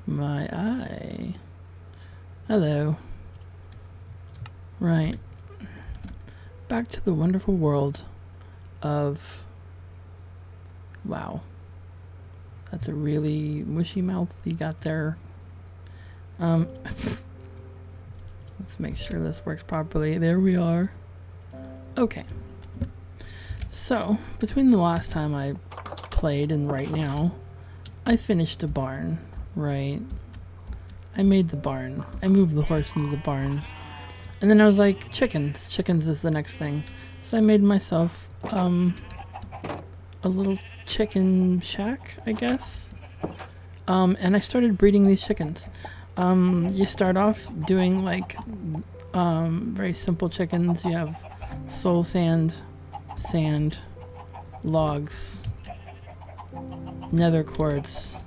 My eye. Hello. Right. Back to the wonderful world of... Wow. That's a really mushy mouth you got there. Let's make sure this works properly. There we are. Okay. So, between the last time I played and right now, I finished the barn, right? I made the barn. I moved the horse into the barn. And then I was like, chickens. Chickens is the next thing. So I made myself a little chicken shack, I guess. And I started breeding these chickens. You start off doing like very simple chickens. You have soul sand, logs, nether quartz,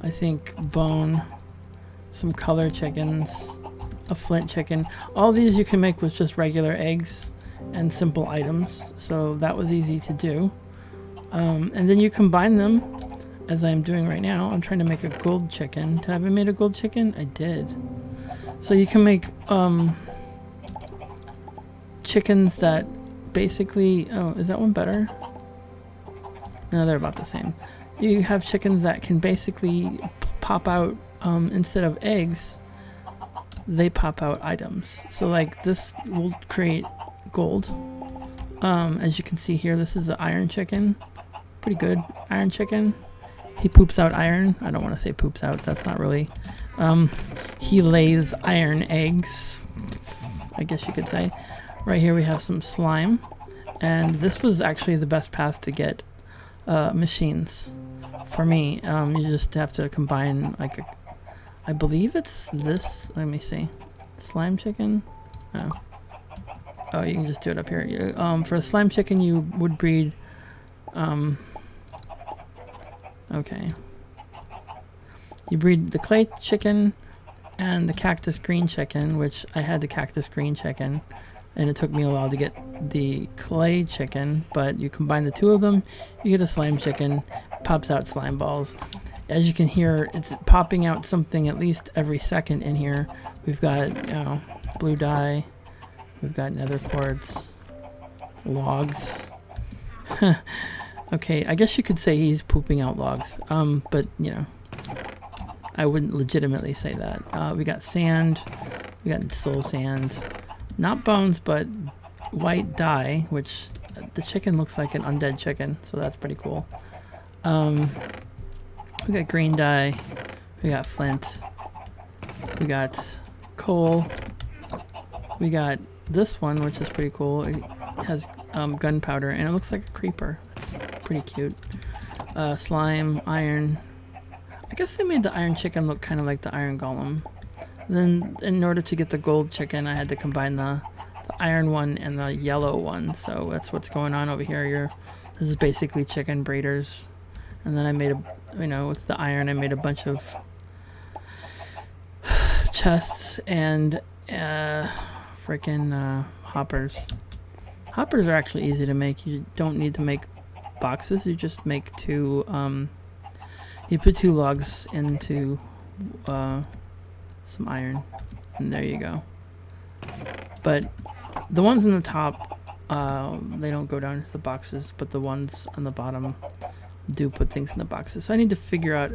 I think bone, some color chickens, a flint chicken. All these you can make with just regular eggs and simple items, so that was easy to do. And then you combine them, as I'm doing right now. I'm trying to make a gold chicken. Have I made a gold chicken? I did. So you can make chickens that basically... Oh, is that one better? No, they're about the same. You have chickens that can basically pop out, instead of eggs, they pop out items. So like this will create gold. As you can see here, this is the iron chicken. Pretty good iron chicken. He poops out iron. I don't want to say poops out. That's not really... he lays iron eggs, I guess you could say. Right here we have some slime. And this was actually the best path to get machines. For me, you just have to combine like I believe it's this. Let me see. Slime chicken? Oh. Oh, you can just do it up here. For a slime chicken, you would breed... okay. You breed the clay chicken and the cactus green chicken, which I had the cactus green chicken, and it took me a while to get the clay chicken, but you combine the two of them, you get a slime chicken, pops out slime balls. As you can hear, it's popping out something at least every second in here. We've got, you know, blue dye, we've got nether quartz, logs. Okay, I guess you could say he's pooping out logs, but, you know, I wouldn't legitimately say that. We got sand, we got soul sand, not bones, but white dye, which the chicken looks like an undead chicken, so that's pretty cool. We got green dye, we got flint, we got coal, we got this one, which is pretty cool. It has gunpowder, and it looks like a creeper. It's pretty cute. Slime, iron. I guess they made the iron chicken look kind of like the iron golem. Then, in order to get the gold chicken, I had to combine the iron one and the yellow one. So that's what's going on over here. This is basically chicken breeders. And then I made with the iron, I made a bunch of chests and freaking hoppers. Hoppers are actually easy to make. You don't need to make boxes. You just make two. You put 2 logs into some iron, and there you go. But the ones in the top, they don't go down into the boxes, but the ones on the bottom do put things in the boxes. So I need to figure out,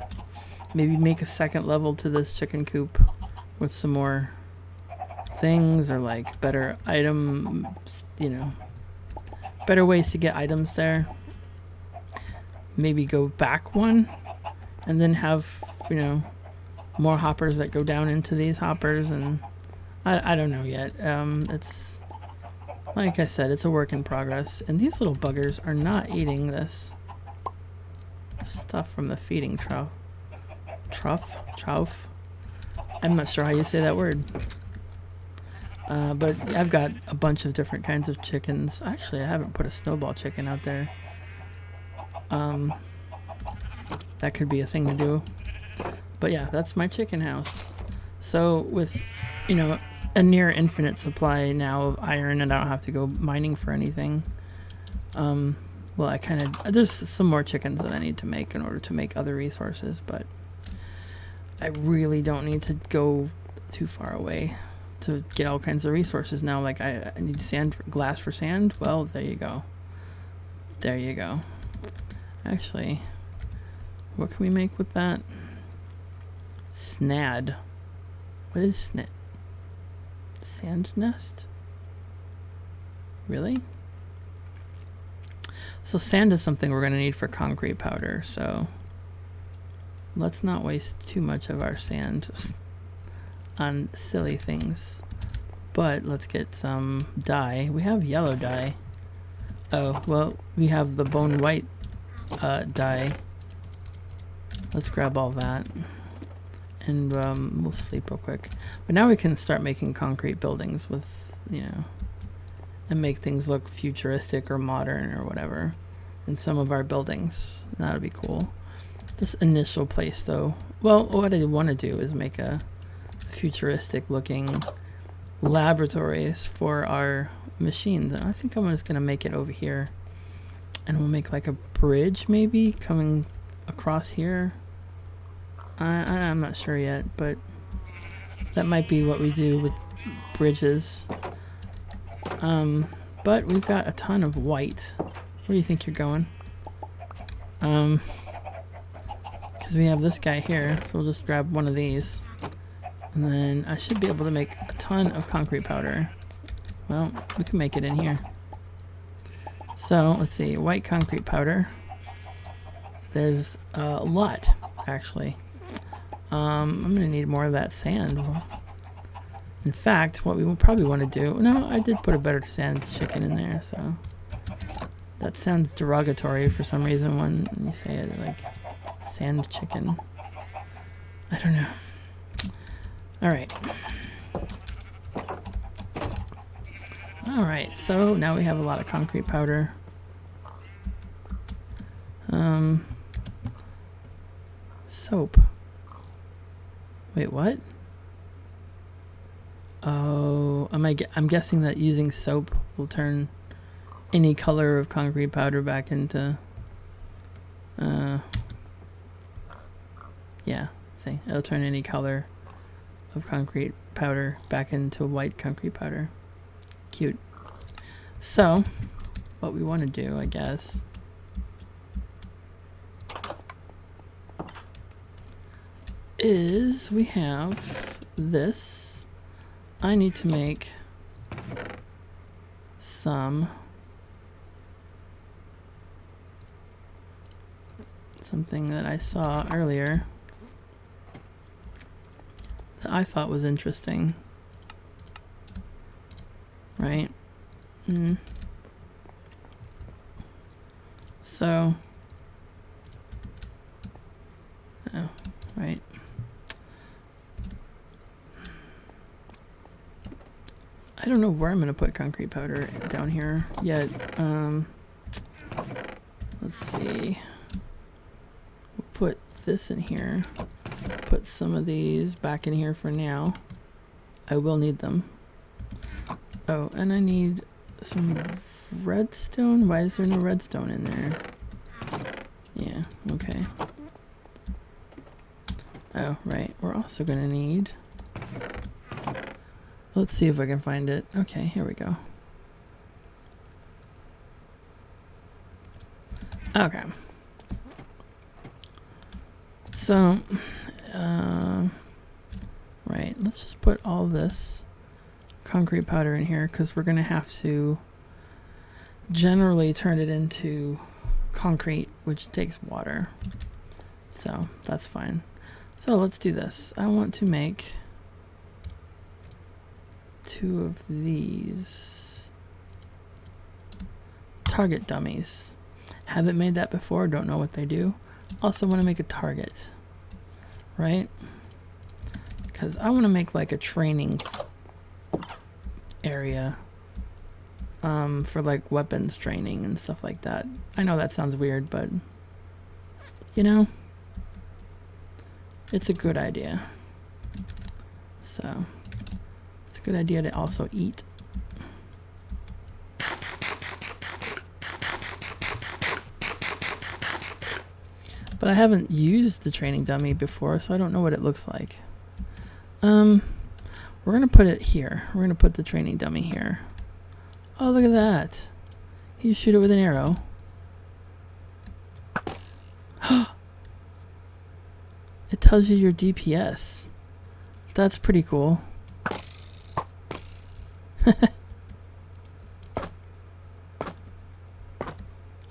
maybe make a second level to this chicken coop with some more things, or like better items, you know, better ways to get items there. Maybe go back one and then have, you know, more hoppers that go down into these hoppers, and I don't know yet. It's like I said, it's a work in progress, and these little buggers are not eating this stuff from the feeding trough. I'm not sure how you say that word. But I've got a bunch of different kinds of chickens. Actually, I haven't put a snowball chicken out there. That could be a thing to do. But yeah, that's my chicken house. So with, you know, a near infinite supply now of iron, and I don't have to go mining for anything. Well, there's some more chickens that I need to make in order to make other resources, but I really don't need to go too far away to get all kinds of resources now. Like I need sand, glass for sand. Well, there you go. There you go. Actually, what can we make with that? Snad. What is snad? Sand nest? Really? So sand is something we're going to need for concrete powder, so let's not waste too much of our sand on silly things. But let's get some dye. We have yellow dye. Oh, well, we have the bone white dye. Let's grab all that. And we'll sleep real quick. But now we can start making concrete buildings with, you know, and make things look futuristic or modern or whatever in some of our buildings. That would be cool. This initial place, though, well, what I want to do is make a futuristic looking laboratories for our machines. I think I'm just going to make it over here. And we'll make like a bridge maybe coming across here. I'm not sure yet, but that might be what we do with bridges. But we've got a ton of white. Where do you think you're going? Because we have this guy here, so we'll just grab one of these. And then I should be able to make a ton of concrete powder. Well, we can make it in here. So, let's see, white concrete powder. There's a lot, actually. I'm going to need more of that sand. In fact, what we will probably want to do... No, I did put a better sand chicken in there, so... That sounds derogatory for some reason when you say it, like, sand chicken. I don't know. Alright. Alright, so now we have a lot of concrete powder. Soap. Wait, what? Oh, I'm guessing that using soap will turn any color of concrete powder back into... yeah, see, it'll turn any color of concrete powder back into white concrete powder. Cute. So, what we want to do, I guess, is we have this. I need to make something that I saw earlier that I thought was interesting. Right? So, oh, right. I don't know where I'm going to put concrete powder down here yet. Let's see. We'll put this in here. Put some of these back in here for now. I will need them. Oh, and I need some redstone. Why is there no redstone in there? Yeah, okay. Oh, right. We're also going to need... Let's see if I can find it. Okay, here we go. Okay. So, right, let's just put all this concrete powder in here because we're going to have to generally turn it into concrete, which takes water. So, that's fine. So, let's do this. I want to make 2 of these target dummies. Haven't made that before, don't know what they do. Also want to make a target, right? Because I want to make like a training area for like weapons training and stuff like that. I know that sounds weird, but you know, it's a good idea. So it's a good idea to also eat. But I haven't used the training dummy before, so I don't know what it looks like. We're gonna put it here. We're gonna put the training dummy here. Oh, look at that. You shoot it with an arrow. It tells you your DPS. That's pretty cool.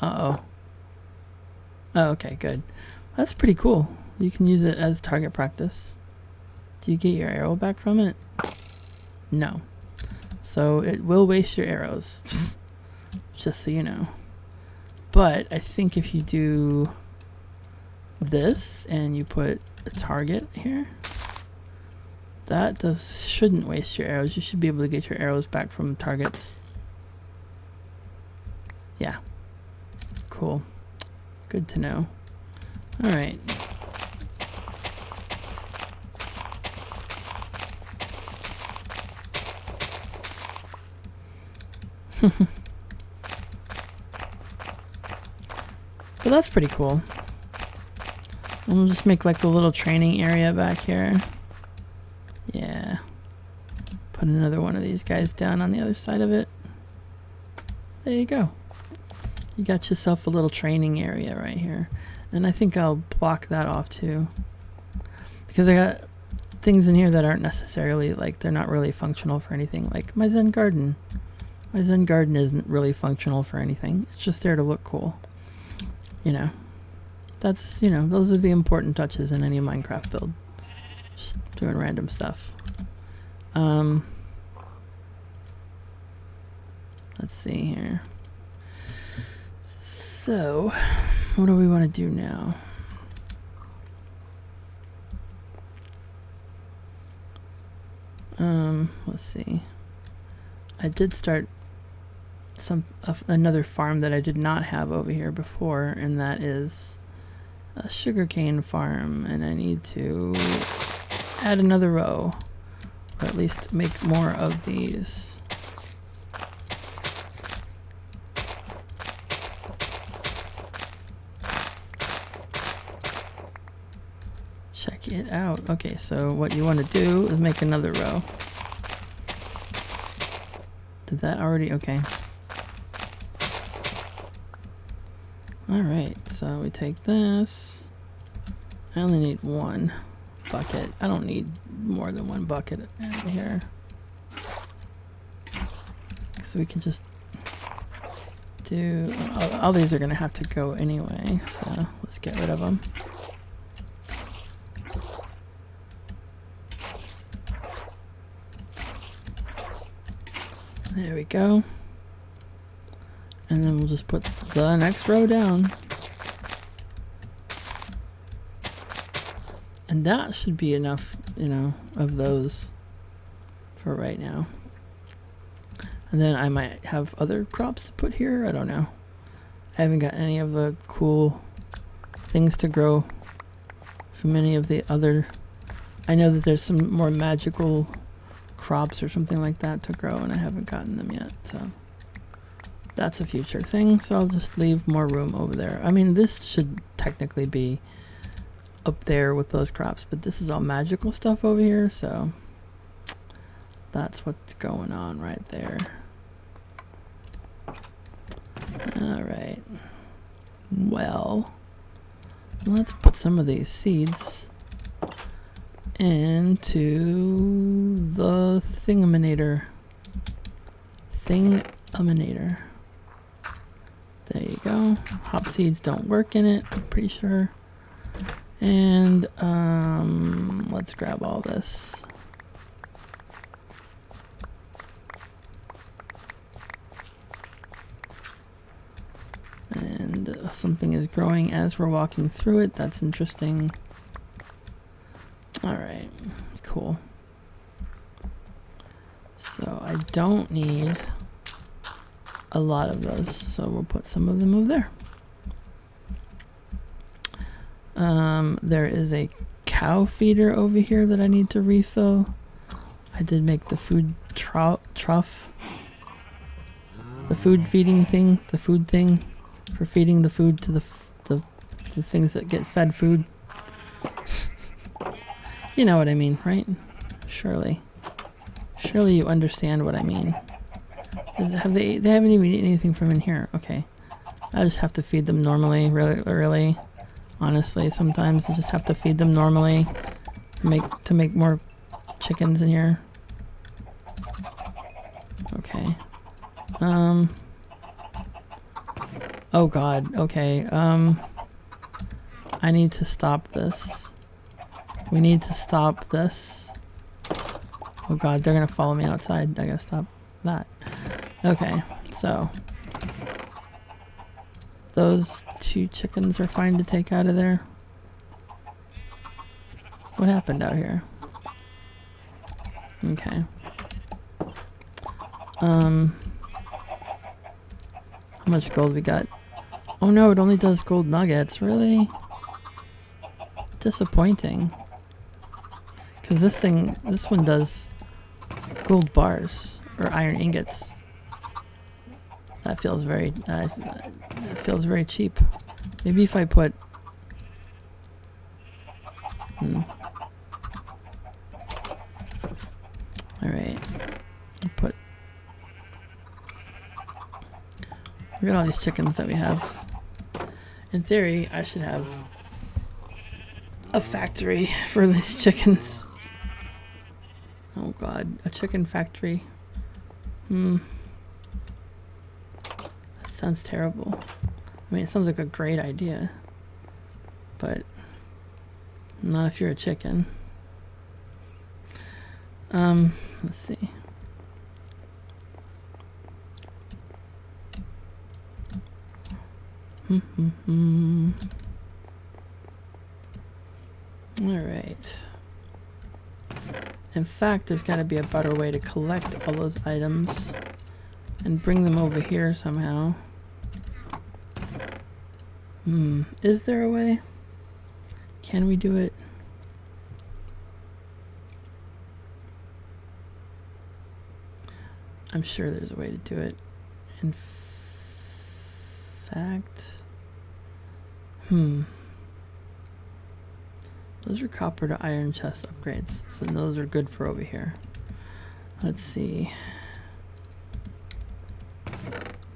Uh-oh. Oh, okay, good. That's pretty cool. You can use it as target practice. Do you get your arrow back from it? No. So it will waste your arrows. Just so you know. But I think if you do this and you put a target here, that shouldn't waste your arrows. You should be able to get your arrows back from targets. Yeah. Cool. Good to know. All right. But that's pretty cool. And we'll just make like a little training area back here. Yeah. Put another one of these guys down on the other side of it. There you go. You got yourself a little training area right here. And I think I'll block that off too. Because I got things in here that aren't necessarily, like, they're not really functional for anything. Like my Zen garden. My Zen garden isn't really functional for anything. It's just there to look cool. You know. That's, you know, those are the important touches in any Minecraft build. Just doing random stuff. Let's see here. So, what do we want to do now? Let's see. I did start another farm that I did not have over here before, and that is a sugarcane farm, and I need to add another row, or at least make more of these. Check it out. Okay, so what you want to do is make another row. Did that already? Okay. Alright, so we take this. I only need one bucket. I don't need more than one bucket out here. So we can just do... all these are going to have to go anyway, so let's get rid of them. There we go. And then we'll just put the next row down. And that should be enough, you know, of those for right now. And then I might have other crops to put here. I don't know. I haven't got any of the cool things to grow from any of the other... I know that there's some more magical crops or something like that to grow, and I haven't gotten them yet, so that's a future thing. So I'll just leave more room over there. I mean, this should technically be up there with those crops, but this is all magical stuff over here, so that's what's going on right there. All right, well, let's put some of these seeds into the thingaminator. There you go. Hop seeds don't work in it, I'm pretty sure. And let's grab all this. And something is growing as we're walking through it. That's interesting. All right, cool. So I don't need a lot of those, so we'll put some of them over there. There is a cow feeder over here that I need to refill. I did make the food trough, the food feeding thing, the food thing for feeding the food to the The things that get fed food. You know what I mean, right? Surely. Surely you understand what I mean. They haven't even eaten anything from in here. Okay. I just have to feed them normally, really. Honestly, sometimes I just have to feed them normally to make more chickens in here. Okay. Oh god, okay. I need to stop this. We need to stop this. Oh god, they're gonna follow me outside. I gotta stop that. Okay, so those 2 chickens are fine to take out of there. What happened out here? Okay. How much gold we got? Oh no, it only does gold nuggets. Really? Disappointing. Because this one does gold bars or iron ingots. That feels very cheap. Maybe if I put Alright. Look at all these chickens that we have. In theory, I should have a factory for these chickens. Oh god, a chicken factory. That sounds terrible. I mean, it sounds like a great idea. But not if you're a chicken. Let's see. Alright. In fact, there's got to be a better way to collect all those items and bring them over here somehow. Is there a way? Can we do it? I'm sure there's a way to do it. In fact... Those are copper to iron chest upgrades, so those are good for over here. Let's see.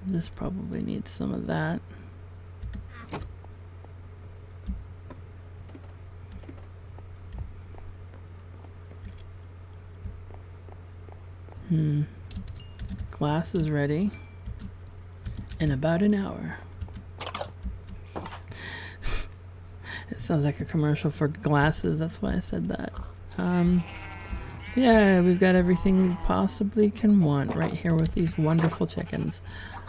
This probably needs some of that. Glass is ready in about an hour. It sounds like a commercial for glasses, that's why I said that. Yeah, we've got everything we possibly can want right here with these wonderful chickens.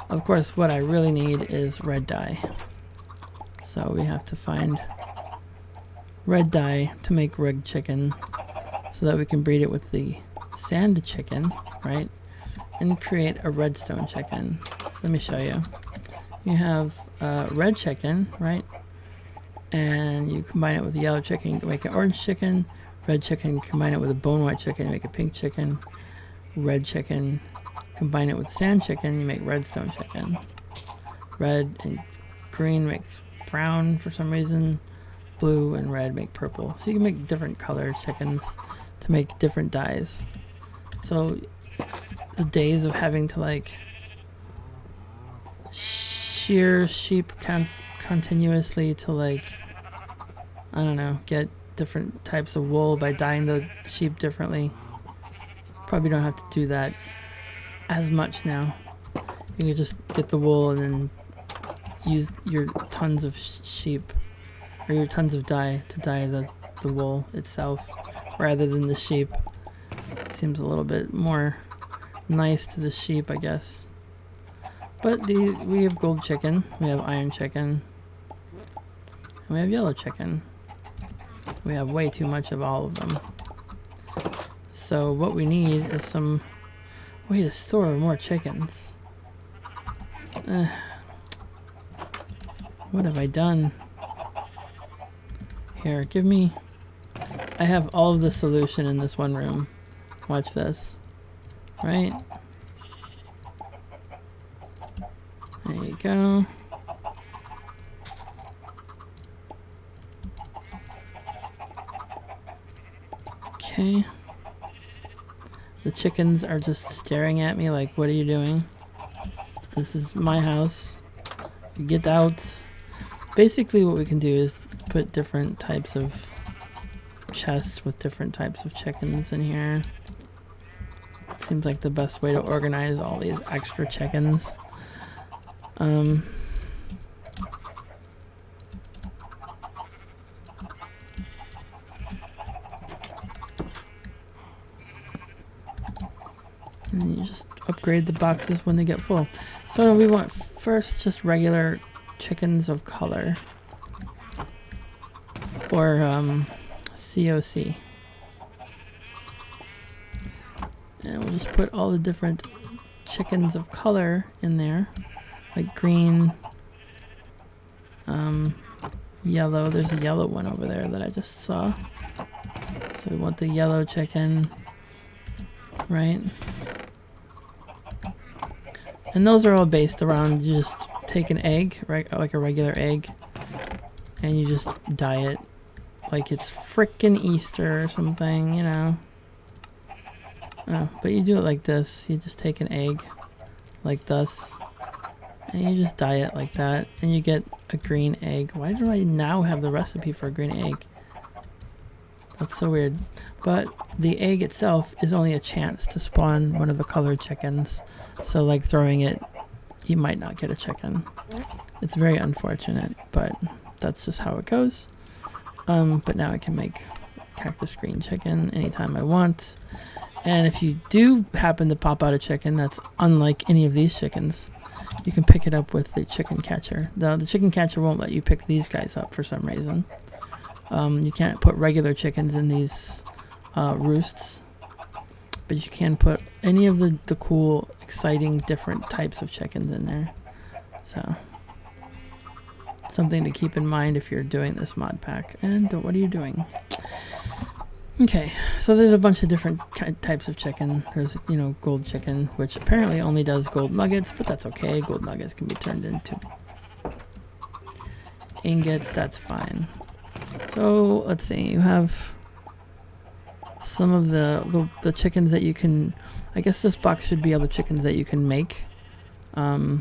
Of course, what I really need is red dye. So we have to find red dye to make red chicken so that we can breed it with the sand chicken, right? And create a redstone chicken. So let me show you. You have red chicken, right? And you combine it with the yellow chicken to make an orange chicken. Red chicken, combine it with a bone white chicken, you make a pink chicken. Red chicken, combine it with sand chicken, you make redstone chicken. Red and green makes brown for some reason. Blue and red make purple. So you can make different color chickens to make different dyes. So the days of having to like shear sheep continuously to like, I don't know, get different types of wool by dyeing the sheep differently. Probably don't have to do that as much now. You can just get the wool and then use your tons of sheep or your tons of dye to dye the wool itself rather than the sheep. Seems a little bit more nice to the sheep, I guess. But we have gold chicken, we have iron chicken, and we have yellow chicken. We have way too much of all of them. So what we need is some way to store more chickens. What have I done? Here, give me... I have all of the solution in this one room. Watch this. Right? There you go. Okay. The chickens are just staring at me like, what are you doing? This is my house. Get out. Basically what we can do is put different types of chests with different types of chickens in here. Seems like the best way to organize all these extra chickens. And you just upgrade the boxes when they get full. So we want first just regular chickens of color, or COC. And we'll just put all the different chickens of color in there, like green, yellow. There's a yellow one over there that I just saw. So we want the yellow chicken, right? And those are all based around, you just take an egg, right, like a regular egg, and you just dye it like it's frickin' Easter or something, you know. Oh, but you do it like this. You just take an egg like this, and you just dye it like that, and you get a green egg. Why do I now have the recipe for a green egg? That's so weird. But the egg itself is only a chance to spawn one of the colored chickens. So like throwing it, you might not get a chicken. It's very unfortunate, but that's just how it goes. But now I can make cactus green chicken anytime I want. And if you do happen to pop out a chicken that's unlike any of these chickens, you can pick it up with the chicken catcher. The chicken catcher won't let you pick these guys up for some reason. You can't put regular chickens in these roosts, but you can put any of the cool, exciting, different types of chickens in there. So, something to keep in mind if you're doing this mod pack. And what are you doing? Okay, so there's a bunch of different types of chicken. There's, you know, gold chicken, which apparently only does gold nuggets, but that's okay. Gold nuggets can be turned into ingots, that's fine. So let's see, you have some of the chickens that you can, I guess this box should be all the chickens that you can make, but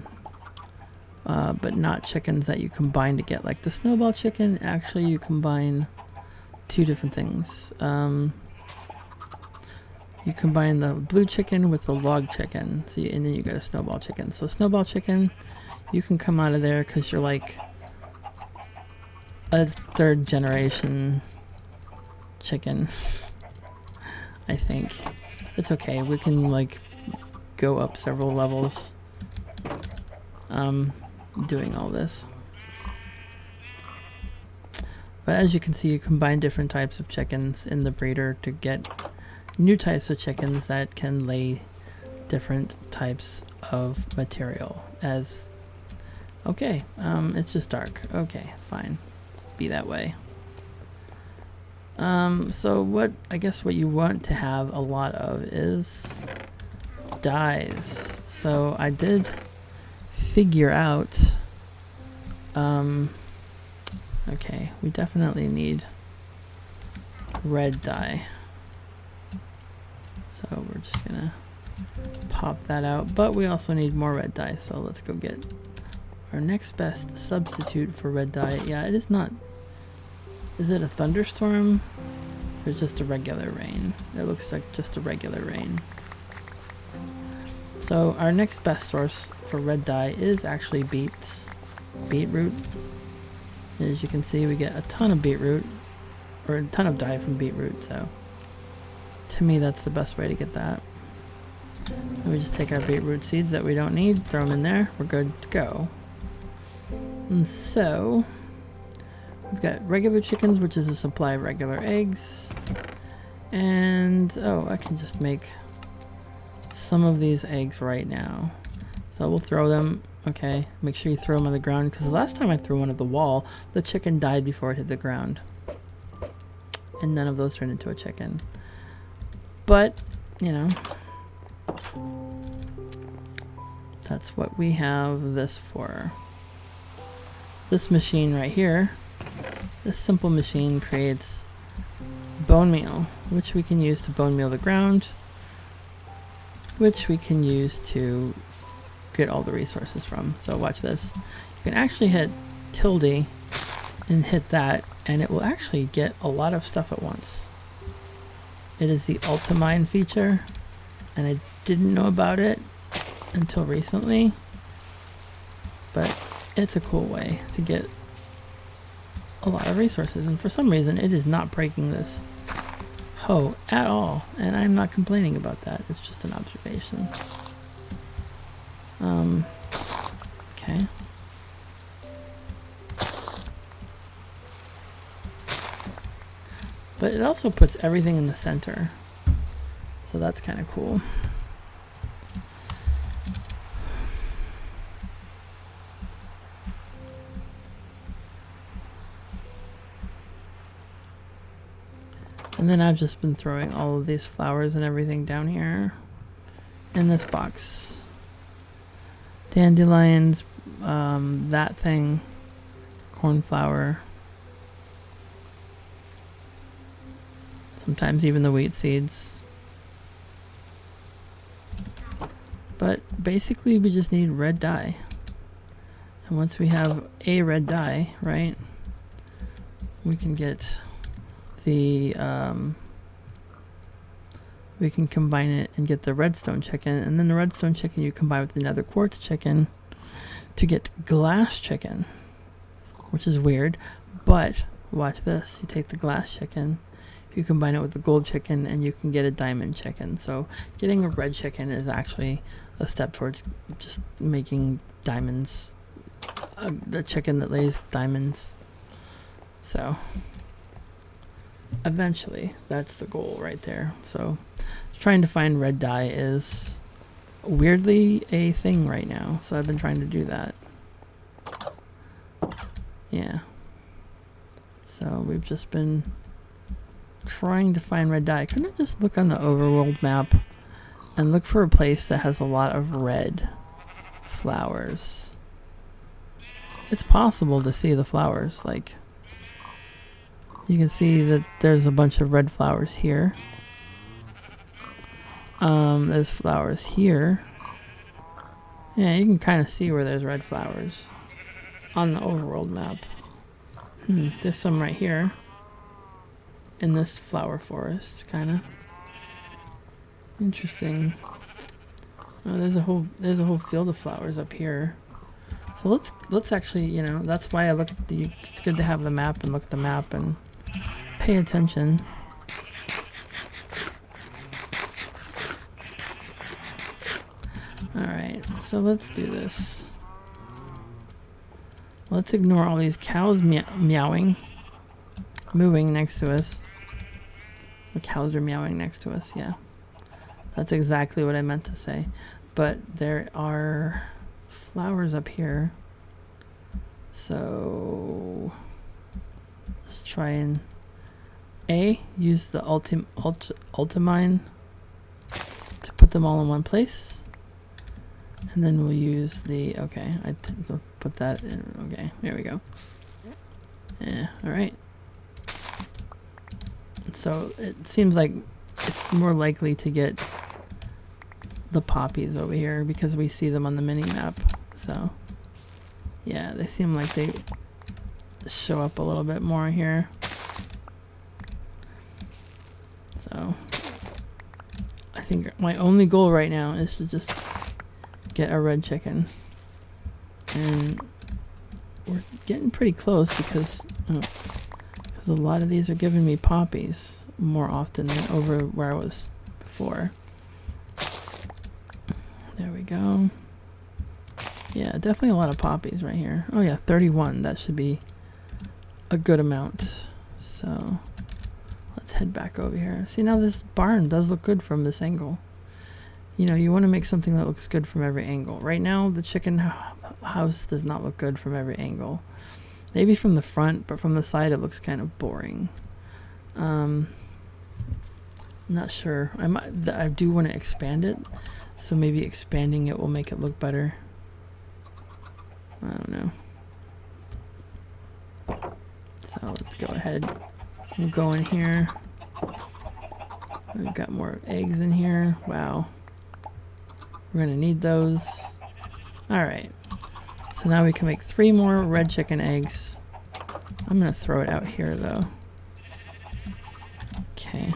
not chickens that you combine to get, like the snowball chicken. Actually, you combine two different things. You combine the blue chicken with the log chicken, so and then you get a snowball chicken. So snowball chicken, you can come out of there because you're like a third generation chicken. I think it's okay. We can like go up several levels doing all this. But as you can see, you combine different types of chickens in the breeder to get new types of chickens that can lay different types of material. As okay, it's just dark. Okay, fine, be that way. So what I guess what you want to have a lot of is dyes. So I did figure out. Okay, we definitely need red dye. So we're just gonna pop that out, but we also need more red dye, so let's go get our next best substitute for red dye. Yeah, it is not. Is it a thunderstorm or just a regular rain? It looks like just a regular rain. So our next best source for red dye is actually beetroot. As you can see, we get a ton of beetroot, or a ton of dye from beetroot, so to me that's the best way to get that. And we just take our beetroot seeds that we don't need, throw them in there, we're good to go. And so we've got regular chickens, which is a supply of regular eggs, and oh, I can just make some of these eggs right now. So we'll throw them. Okay, make sure you throw them on the ground, because the last time I threw one at the wall, the chicken died before it hit the ground. And none of those turned into a chicken. But, you know, that's what we have this for. This machine right here, this simple machine creates bone meal, which we can use to bone meal the ground, which we can use to get all the resources from. So watch this. You can actually hit tilde and hit that, and it will actually get a lot of stuff at once. It is the Ultimine feature, and I didn't know about it until recently, but it's a cool way to get a lot of resources, and for some reason it is not breaking this hoe at all, and I'm not complaining about that. It's just an observation. Okay. But it also puts everything in the center, so that's kind of cool. And then I've just been throwing all of these flowers and everything down here in this box. Dandelions, that thing, cornflower, sometimes even the wheat seeds. But basically we just need red dye. And once we have a red dye, right, we can get the we can combine it and get the redstone chicken, and then the redstone chicken you combine with the nether quartz chicken to get glass chicken, which is weird, but watch this. You take the glass chicken, you combine it with the gold chicken, and you can get a diamond chicken. So getting a red chicken is actually a step towards just making diamonds, the chicken that lays diamonds. So eventually that's the goal right there. So trying to find red dye is weirdly a thing right now, so I've been trying to do that. Yeah, so we've just been trying to find red dye. Couldn't I just look on the overworld map and look for a place that has a lot of red flowers? It's possible to see the flowers. Like, you can see that there's a bunch of red flowers here. There's flowers here. Yeah, you can kind of see where there's red flowers on the overworld map. There's some right here in this flower forest, kind of interesting. Oh, there's a whole field of flowers up here. So let's actually, you know, that's why I look at the. It's good to have the map and look at the map and pay attention. Alright, so let's do this. Let's ignore all these cows meowing, moving next to us. The cows are meowing next to us, yeah. That's exactly what I meant to say. But there are flowers up here. So let's try and use the ultimine to put them all in one place. And then we'll use the, okay, I'll put that in, okay, there we go. Yeah, alright. So it seems like it's more likely to get the poppies over here because we see them on the mini map. So yeah, they seem like they show up a little bit more here. So I think my only goal right now is to just get a red chicken, and we're getting pretty close because a lot of these are giving me poppies more often than over where I was before. There we go. Yeah, definitely a lot of poppies right here. Oh yeah, 31. That should be a good amount. So let's head back over here. See, now this barn does look good from this angle. You know, you want to make something that looks good from every angle. Right now, the chicken house does not look good from every angle. Maybe from the front, but from the side it looks kind of boring. Not sure. I do want to expand it, so maybe expanding it will make it look better. I don't know. So let's go ahead. We'll go in here. We've got more eggs in here. Wow. We're gonna need those. Alright. So now we can make 3 more red chicken eggs. I'm gonna throw it out here though. Okay.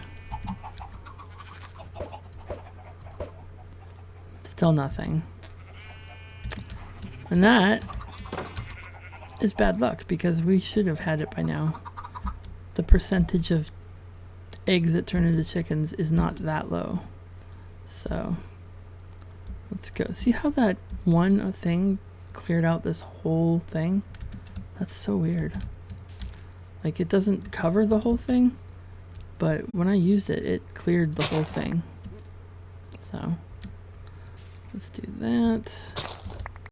Still nothing. And that is bad luck because we should have had it by now. The percentage of eggs that turn into chickens is not that low. So let's go. See how that one thing cleared out this whole thing? That's so weird. Like, it doesn't cover the whole thing, but when I used it, it cleared the whole thing. So let's do that.